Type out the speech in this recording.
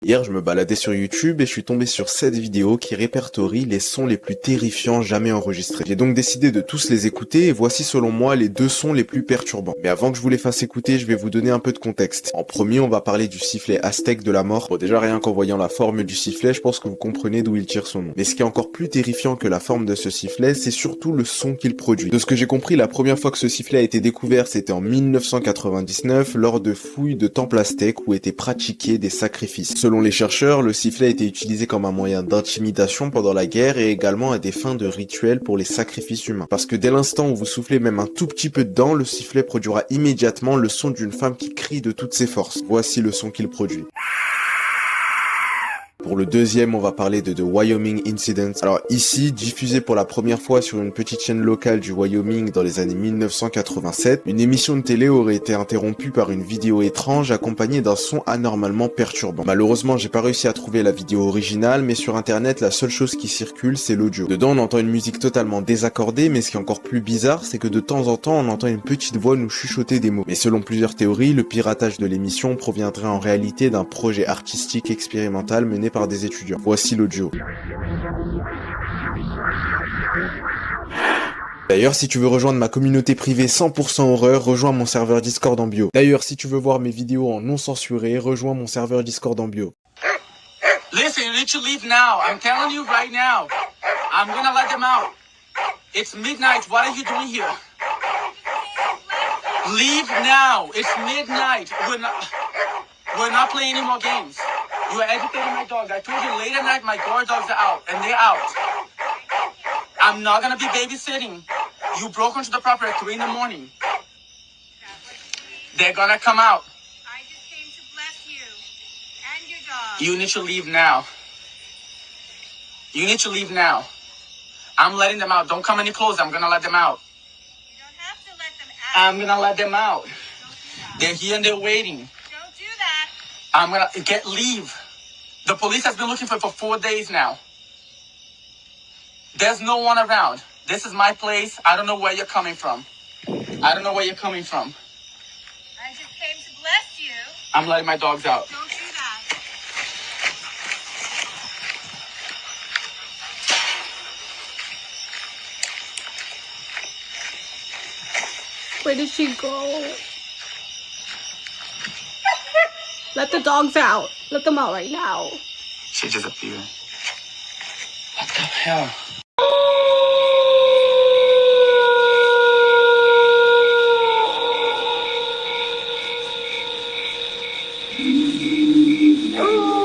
Hier, je me baladais sur YouTube et je suis tombé sur cette vidéo qui répertorie les sons les plus terrifiants jamais enregistrés. J'ai donc décidé de tous les écouter et voici selon moi les deux sons les plus perturbants. Mais avant que je vous les fasse écouter, je vais vous donner un peu de contexte. En premier, on va parler du sifflet aztèque de la mort. Bon, déjà rien qu'en voyant la forme du sifflet, je pense que vous comprenez d'où il tire son nom. Mais ce qui est encore plus terrifiant que la forme de ce sifflet, c'est surtout le son qu'il produit. De ce que j'ai compris, la première fois que ce sifflet a été découvert, c'était en 1999 lors de fouilles de temples aztèques où étaient pratiqués des sacrifices. Selon les chercheurs, le sifflet a été utilisé comme un moyen d'intimidation pendant la guerre et également à des fins de rituel pour les sacrifices humains. Parce que dès l'instant où vous soufflez même un tout petit peu dedans, le sifflet produira immédiatement le son d'une femme qui crie de toutes ses forces. Voici le son qu'il produit. Pour le deuxième, on va parler de The Wyoming Incident. Alors ici, diffusé pour la première fois sur une petite chaîne locale du Wyoming dans les années 1987, une émission de télé aurait été interrompue par une vidéo étrange accompagnée d'un son anormalement perturbant. Malheureusement, j'ai pas réussi à trouver la vidéo originale, mais sur internet, la seule chose qui circule, c'est l'audio. Dedans, on entend une musique totalement désaccordée, mais ce qui est encore plus bizarre, c'est que de temps en temps, on entend une petite voix nous chuchoter des mots. Mais selon plusieurs théories, le piratage de l'émission proviendrait en réalité d'un projet artistique expérimental mené par des étudiants. Voici l'audio. D'ailleurs, si tu veux rejoindre ma communauté privée 100% horreur, rejoins mon serveur Discord en bio. D'ailleurs, si tu veux voir mes vidéos en non censuré, rejoins mon serveur Discord en bio. Listen, you need to leave now. I'm telling you right now. I'm gonna let them out. It's midnight. What are you doing here? Leave now. It's midnight. We're not playing any more games. You are educating my dog. I told you late at night my guard dogs are out, and they're out. I'm not gonna be babysitting. You broke into the property at 3 in the morning. They're gonna come out. I just came to bless you and your dog. You need to leave now. You need to leave now. I'm letting them out. Don't come any closer. I'm gonna let them out. You don't have to let them out. I'm gonna let them out. Don't do that. They're here and they're waiting. Don't do that. I'm gonna leave. The police has been looking for 4 days now. There's no one around. This is my place. I don't know where you're coming from. I don't know where you're coming from. I just came to bless you. I'm letting my dogs out. Don't do that. Where did she go? Let the dogs out. Let them out right now. She disappeared. What the hell?